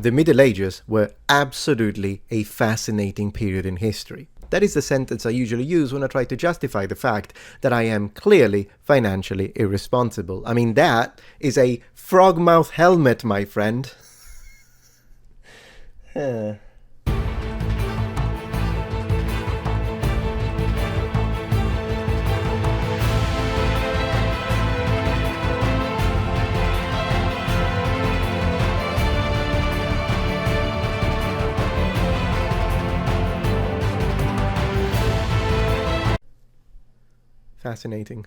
The Middle Ages were absolutely a fascinating period in history. That is the sentence I usually use when I try to justify the fact that I am clearly financially irresponsible. I mean, that is a frogmouth helmet, my friend. Fascinating.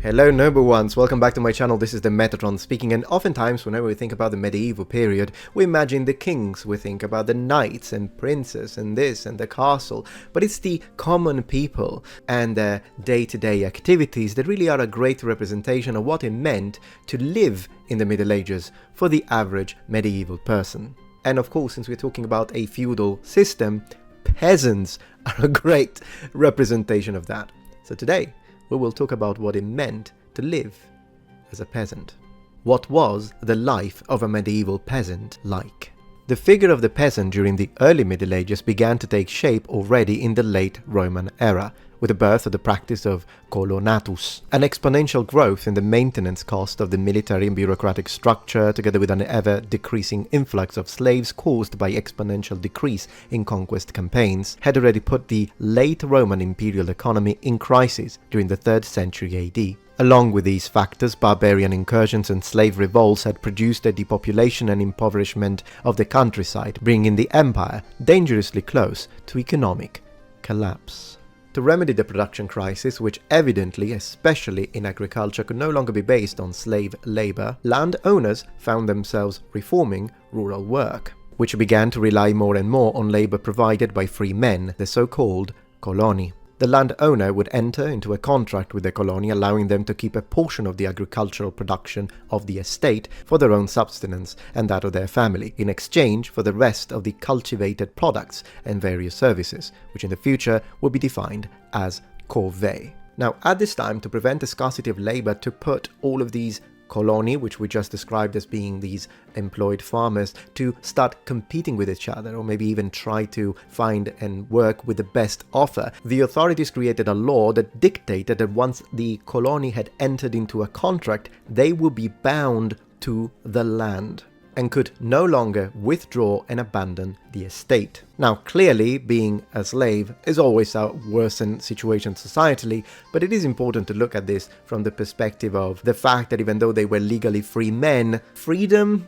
Hello noble ones, welcome back to my channel. This is the Metatron speaking, and oftentimes whenever we think about the medieval period, we imagine the kings, we think about the knights and princes and this and the castle, but it's the common people and their day-to-day activities that really are a great representation of what it meant to live in the Middle Ages for the average medieval person. And of course, since we're talking about a feudal system, peasants are a great representation of that. So today, we will talk about what it meant to live as a peasant. What was the life of a medieval peasant like? The figure of the peasant during the early Middle Ages began to take shape already in the late Roman era, with the birth of the practice of Colonatus. An exponential growth in the maintenance cost of the military and bureaucratic structure, together with an ever-decreasing influx of slaves caused by exponential decrease in conquest campaigns, had already put the late Roman imperial economy in crisis during the 3rd century AD. Along with these factors, barbarian incursions and slave revolts had produced a depopulation and impoverishment of the countryside, bringing the empire dangerously close to economic collapse. To remedy the production crisis, which evidently, especially in agriculture, could no longer be based on slave labor, landowners found themselves reforming rural work, which began to rely more and more on labor provided by free men, the so-called coloni. The landowner would enter into a contract with the colony, allowing them to keep a portion of the agricultural production of the estate for their own subsistence and that of their family, in exchange for the rest of the cultivated products and various services, which in the future would be defined as corvée. Now, at this time, to prevent the scarcity of labor, to put all of these coloni, which we just described as being these employed farmers, to start competing with each other, or maybe even try to find and work with the best offer, the authorities created a law that dictated that once the colony had entered into a contract, they would be bound to the land and could no longer withdraw and abandon the estate. Now, clearly, being a slave is always a worsened situation societally, but it is important to look at this from the perspective of the fact that even though they were legally free men, freedom?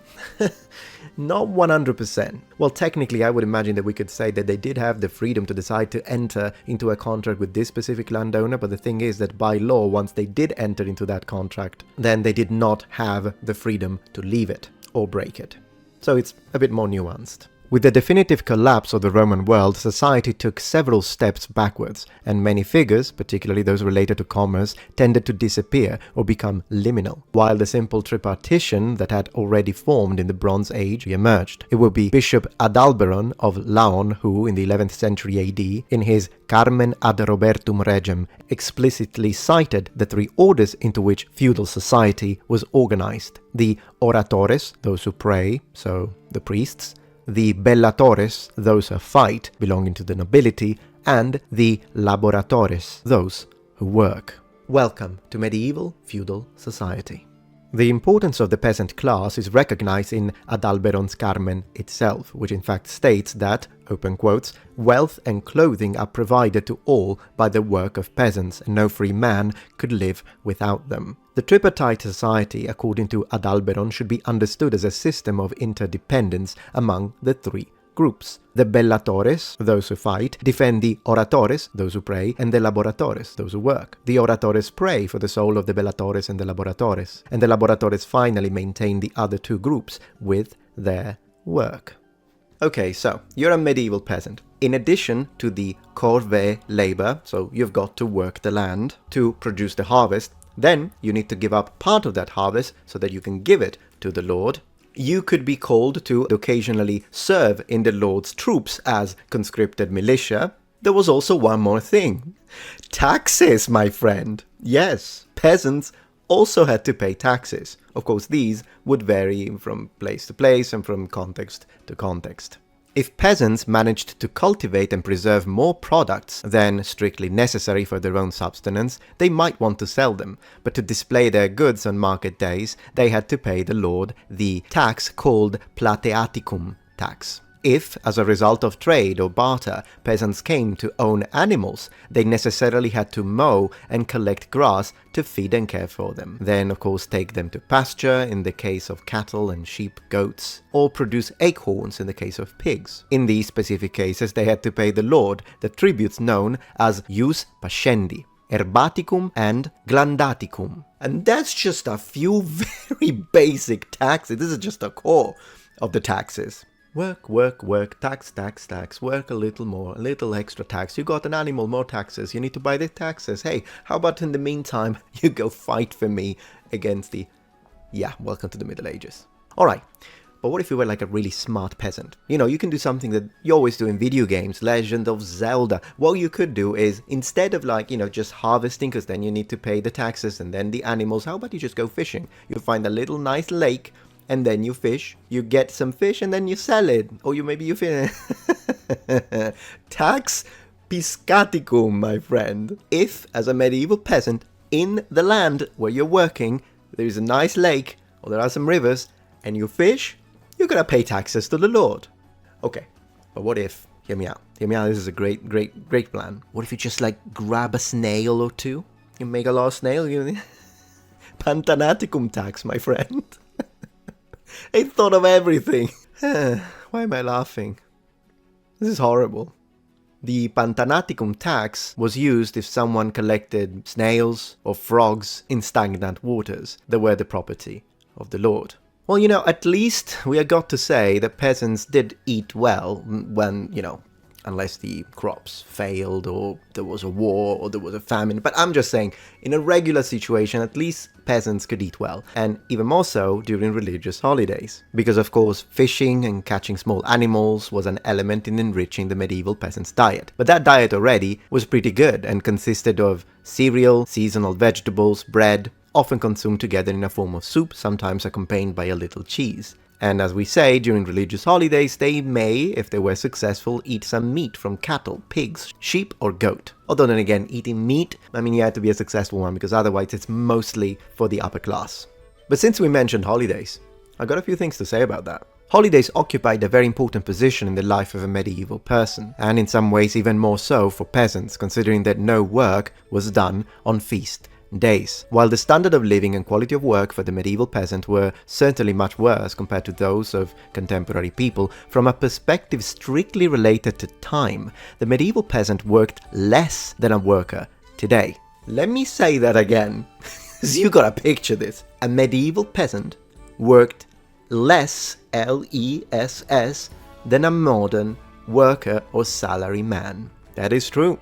Not 100%. Well, technically, I would imagine that we could say that they did have the freedom to decide to enter into a contract with this specific landowner, but the thing is that by law, once they did enter into that contract, then they did not have the freedom to leave it or break it. So it's a bit more nuanced. With the definitive collapse of the Roman world, society took several steps backwards, and many figures, particularly those related to commerce, tended to disappear or become liminal, while the simple tripartition that had already formed in the Bronze Age emerged. It would be Bishop Adalberon of Laon who, in the 11th century AD, in his Carmen ad Robertum Regem, explicitly cited the three orders into which feudal society was organized: the oratores, those who pray, so the priests; the bellatores, those who fight, belonging to the nobility; and the laboratores, those who work. Welcome to medieval feudal society. The importance of the peasant class is recognized in Adalberon's Carmen itself, which in fact states that, open quotes, wealth and clothing are provided to all by the work of peasants, and no free man could live without them. The tripartite society, according to Adalberon, should be understood as a system of interdependence among the three groups. The bellatores, those who fight, defend the oratores, those who pray, and the laboratores, those who work. The oratores pray for the soul of the bellatores and the laboratores, and the laboratores finally maintain the other two groups with their work. Okay, so you're a medieval peasant. In addition to the corvée labor, so you've got to work the land to produce the harvest, then you need to give up part of that harvest so that you can give it to the Lord. You could be called to occasionally serve in the Lord's troops as conscripted militia. There was also one more thing. Taxes, my friend. Yes, peasants also had to pay taxes. Of course, these would vary from place to place and from context to context. If peasants managed to cultivate and preserve more products than strictly necessary for their own subsistence, they might want to sell them, but to display their goods on market days, they had to pay the lord the tax called plateaticum tax. If, as a result of trade or barter, peasants came to own animals, they necessarily had to mow and collect grass to feed and care for them. Then, of course, take them to pasture in the case of cattle and sheep, goats, or produce acorns in the case of pigs. In these specific cases, they had to pay the lord the tributes known as ius pascendi, herbaticum and glandaticum. And that's just a few very basic taxes. This is just a core of the taxes. Work, work, work, tax, tax, tax, work a little more, a little extra tax. You got an animal, more taxes. You need to buy the taxes. Hey, how about in the meantime, you go fight for me against the... Yeah, welcome to the Middle Ages. Alright, but what if you were like a really smart peasant? You know, you can do something that you always do in video games, Legend of Zelda. What you could do is, instead of like, you know, just harvesting, because then you need to pay the taxes and then the animals, how about you just go fishing? You find a little nice lake, and then you fish, you get some fish, and then you sell it. Or maybe you finish. Tax piscaticum, my friend. If, as a medieval peasant, in the land where you're working, there is a nice lake, or there are some rivers, and you fish, you're gonna pay taxes to the lord. Okay, but what if, hear me out, this is a great plan. What if you just like grab a snail or two? You make a lot of snail, Pantanaticum tax, my friend. I thought of everything. Why am I laughing? This is horrible. The Pantanaticum tax was used if someone collected snails or frogs in stagnant waters that were the property of the lord. Well, you know, at least we are got to say that peasants did eat well when, you know, unless the crops failed or there was a war or there was a famine. But I'm just saying, in a regular situation, at least peasants could eat well, and even more so during religious holidays. Because of course, fishing and catching small animals was an element in enriching the medieval peasant's diet. But that diet already was pretty good and consisted of cereal, seasonal vegetables, bread, often consumed together in a form of soup, sometimes accompanied by a little cheese. And as we say, during religious holidays, they may, if they were successful, eat some meat from cattle, pigs, sheep or goat. Although then again, eating meat, I mean, you had to be a successful one, because otherwise it's mostly for the upper class. But since we mentioned holidays, I've got a few things to say about that. Holidays occupied a very important position in the life of a medieval person, and in some ways even more so for peasants, considering that no work was done on feast days. While the standard of living and quality of work for the medieval peasant were certainly much worse compared to those of contemporary people, from a perspective strictly related to time, the medieval peasant worked less than a worker today. Let me say that again, because you gotta picture this. A medieval peasant worked less, L-E-S-S, than a modern worker or salary man. That is true.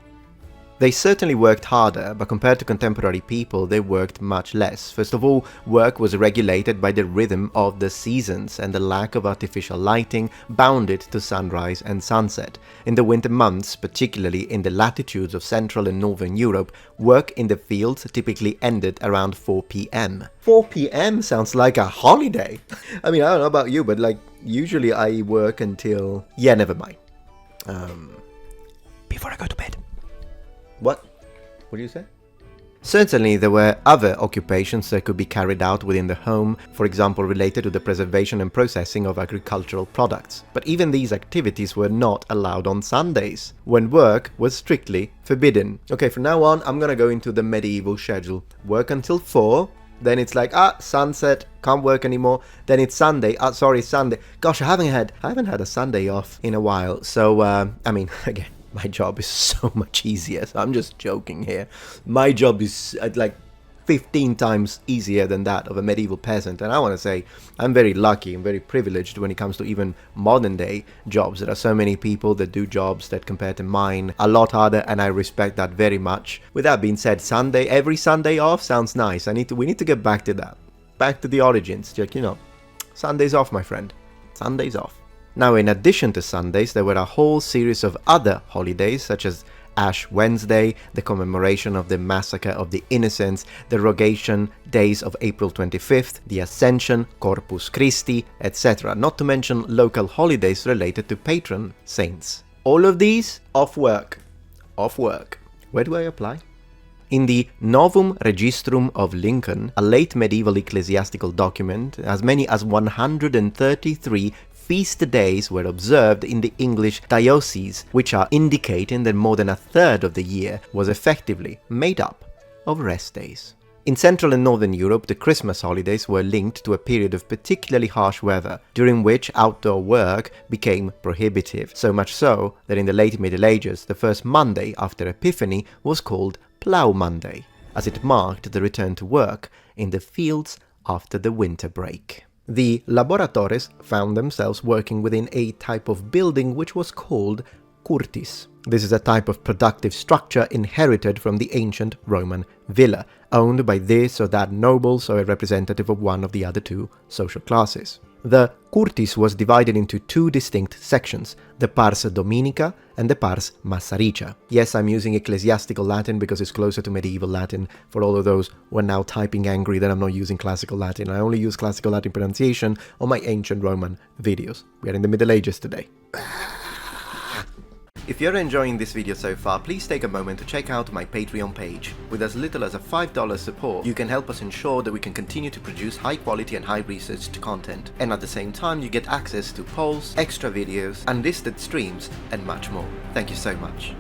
They certainly worked harder, but compared to contemporary people, they worked much less. First of all, work was regulated by the rhythm of the seasons, and the lack of artificial lighting bound it to sunrise and sunset. In the winter months, particularly in the latitudes of Central and Northern Europe, work in the fields typically ended around 4 p.m. 4 p.m. sounds like a holiday. I mean, I don't know about you, but like, usually I work until... Yeah, never mind. Before I go to bed. What? What do you say? Certainly there were other occupations that could be carried out within the home, for example related to the preservation and processing of agricultural products. But even these activities were not allowed on Sundays, when work was strictly forbidden. Okay, from now on I'm gonna go into the medieval schedule. Work until 4, then it's like, sunset, can't work anymore. Then it's Sunday, Sunday. Gosh, I haven't had a Sunday off in a while, so I mean, again, my job is so much easier, so I'm just joking here. My job is like 15 times easier than that of a medieval peasant, and I want to say I'm very lucky and very privileged when it comes to even modern day jobs. There are so many people that do jobs that compare to mine a lot harder, and I respect that very much. With that being said, every Sunday off sounds nice. We need to get back to that. Back to the origins, like, you know, Sundays off, my friend. Sundays off. Now, in addition to Sundays, there were a whole series of other holidays, such as Ash Wednesday, the commemoration of the massacre of the innocents, the Rogation days of April 25th, the Ascension, Corpus Christi, etc., not to mention local holidays related to patron saints. All of these off work. Off work. Where do I apply? In the Novum Registrum of Lincoln, a late medieval ecclesiastical document, as many as 133 feast days were observed in the English diocese, which are indicating that more than a third of the year was effectively made up of rest days. In Central and Northern Europe, the Christmas holidays were linked to a period of particularly harsh weather, during which outdoor work became prohibitive, so much so that in the late Middle Ages, the first Monday after Epiphany was called Plough Monday, as it marked the return to work in the fields after the winter break. The laboratores found themselves working within a type of building which was called curtis. This is a type of productive structure inherited from the ancient Roman villa, owned by this or that nobles or a representative of one of the other two social classes. The curtis was divided into two distinct sections, the pars dominica and the pars massaricia. Yes, I'm using ecclesiastical Latin because it's closer to medieval Latin, for all of those who are now typing angry that I'm not using classical Latin. I only use classical Latin pronunciation on my ancient Roman videos. We are in the Middle Ages today. If you're enjoying this video so far, please take a moment to check out my Patreon page. With as little as a $5 support, you can help us ensure that we can continue to produce high quality and high researched content. And at the same time, you get access to polls, extra videos, unlisted streams, and much more. Thank you so much.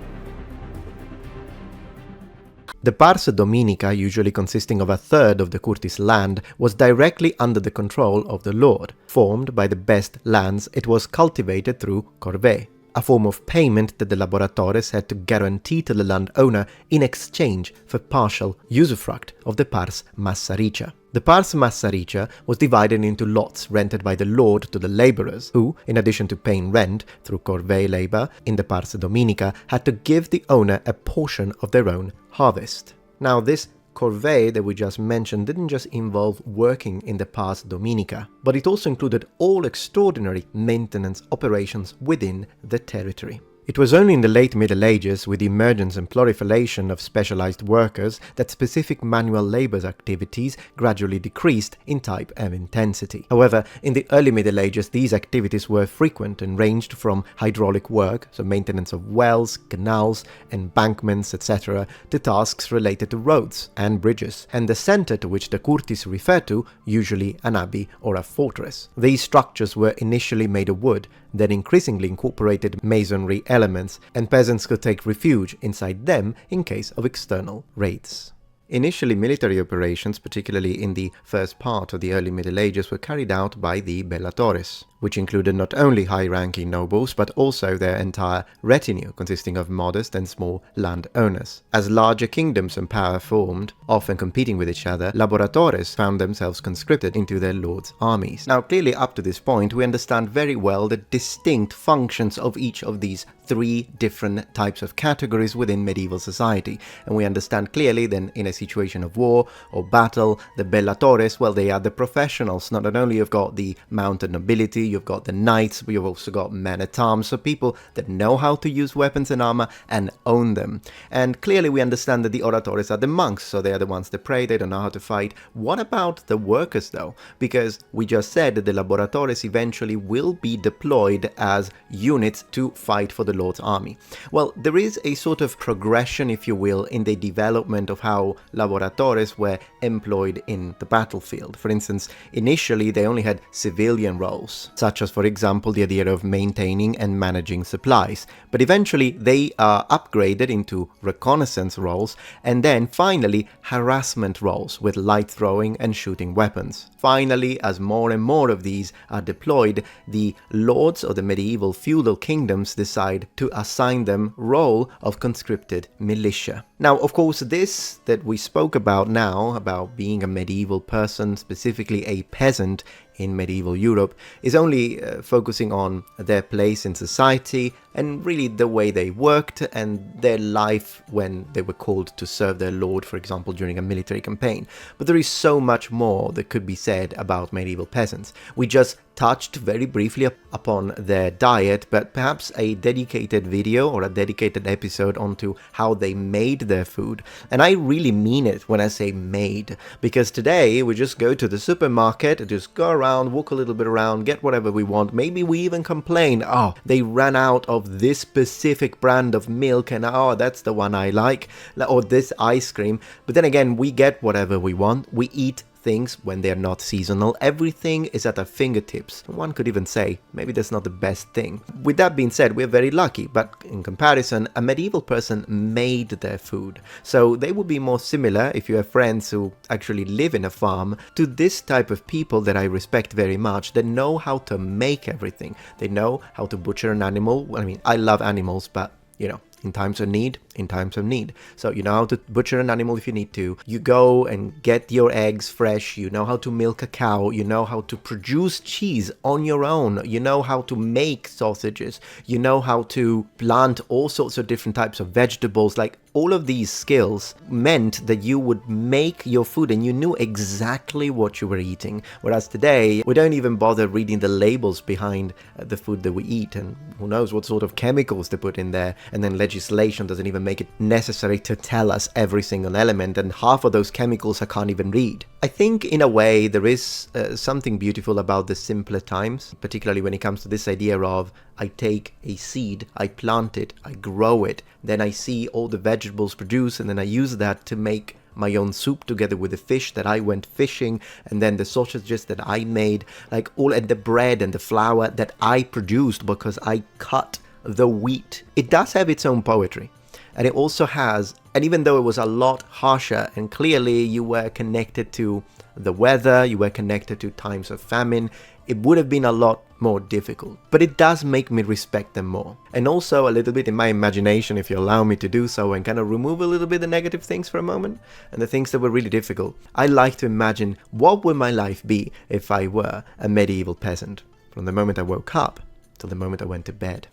The pars dominica, usually consisting of a third of the curtis land, was directly under the control of the lord. Formed by the best lands, it was cultivated through corvée, a form of payment that the laboratores had to guarantee to the landowner in exchange for partial usufruct of the pars massaricia. The pars massaricia was divided into lots rented by the lord to the labourers, who, in addition to paying rent through corvée labour in the pars dominica, had to give the owner a portion of their own harvest. Now this corvée that we just mentioned didn't just involve working in the pars dominica, but it also included all extraordinary maintenance operations within the territory. It was only in the late Middle Ages, with the emergence and proliferation of specialized workers, that specific manual labor activities gradually decreased in type and intensity. However, in the early Middle Ages, these activities were frequent and ranged from hydraulic work, so maintenance of wells, canals, embankments, etc., to tasks related to roads and bridges, and the center to which the curtis referred to, usually an abbey or a fortress. These structures were initially made of wood, then increasingly incorporated masonry elements, and peasants could take refuge inside them in case of external raids. Initially, military operations, particularly in the first part of the early Middle Ages, were carried out by the bellatores, which included not only high-ranking nobles, but also their entire retinue, consisting of modest and small landowners. As larger kingdoms and power formed, often competing with each other, laboratores found themselves conscripted into their lords' armies. Now, clearly up to this point, we understand very well the distinct functions of each of these three different types of categories within medieval society, and we understand clearly then in a situation of war or battle, the bellatores, well, they are the professionals. Not only you've got the mounted nobility, you've got the knights, but you've also got men-at-arms, so people that know how to use weapons and armor and own them. And clearly we understand that the oratores are the monks, so they are the ones that pray, they don't know how to fight. What about the workers though? Because we just said that the laboratores eventually will be deployed as units to fight for the Lord's army. Well, there is a sort of progression, if you will, in the development of how laboratores were employed in the battlefield. For instance, initially they only had civilian roles, such as, for example, the idea of maintaining and managing supplies, but eventually they are upgraded into reconnaissance roles, and then finally harassment roles with light throwing and shooting weapons. Finally, as more and more of these are deployed, the lords of the medieval feudal kingdoms decide to assign them role of conscripted militia. Now, of course, this that we spoke about now, about being a medieval person, specifically a peasant in medieval Europe, is only focusing on their place in society and really the way they worked and their life when they were called to serve their lord, for example, during a military campaign. But there is so much more that could be said about medieval peasants. We just touched very briefly upon their diet, but perhaps a dedicated video or a dedicated episode onto how they made their food. And I really mean it when I say made, because today we just go to the supermarket, just go around, walk a little bit around, get whatever we want. Maybe we even complain, oh, they ran out of this specific brand of milk and oh, that's the one I like, or this ice cream. But then again, we get whatever we want. We eat things when they're not seasonal. Everything is at our fingertips. One could even say maybe that's not the best thing. With that being said, we're very lucky, but in comparison, a medieval person made their food. So they would be more similar, if you have friends who actually live in a farm, to this type of people that I respect very much, that know how to make everything. They know how to butcher an animal. I mean, I love animals, but you know, in times of need, in times of need. So you know how to butcher an animal if you need to. You go and get your eggs fresh. You know how to milk a cow. You know how to produce cheese on your own. You know how to make sausages. You know how to plant all sorts of different types of vegetables. Like, all of these skills meant that you would make your food and you knew exactly what you were eating. Whereas today, we don't even bother reading the labels behind the food that we eat, and who knows what sort of chemicals they put in there. And then legislation doesn't even make it necessary to tell us every single element, and half of those chemicals I can't even read. I think in a way there is something beautiful about the simpler times, particularly when it comes to this idea of I take a seed, I plant it, I grow it, then I see all the vegetables produced, and then I use that to make my own soup together with the fish that I went fishing, and then the sausages that I made, like all, and the bread and the flour that I produced because I cut the wheat. It does have its own poetry. And it also has, and even though it was a lot harsher, and clearly you were connected to the weather, you were connected to times of famine, it would have been a lot more difficult. But it does make me respect them more. And also a little bit in my imagination, if you allow me to do so, and kind of remove a little bit the negative things for a moment, and the things that were really difficult. I like to imagine what would my life be if I were a medieval peasant, from the moment I woke up till the moment I went to bed.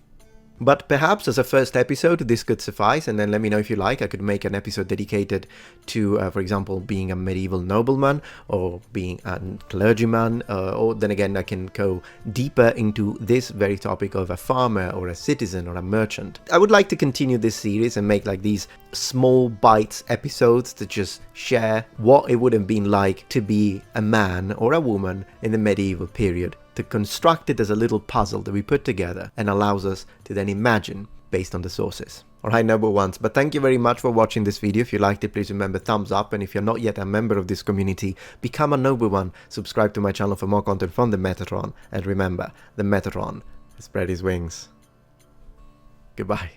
But perhaps as a first episode, this could suffice, and then let me know if you like. I could make an episode dedicated to, for example, being a medieval nobleman, or being a clergyman, or then again I can go deeper into this very topic of a farmer, or a citizen, or a merchant. I would like to continue this series and make like these small bites episodes to just share what it would have been like to be a man or a woman in the medieval period, to construct it as a little puzzle that we put together and allows us to then imagine based on the sources. Alright, noble ones, but thank you very much for watching this video. If you liked it, please remember thumbs up, and if you're not yet a member of this community, become a noble one. Subscribe to my channel for more content from the Metatron, and remember, the Metatron has spread his wings. Goodbye.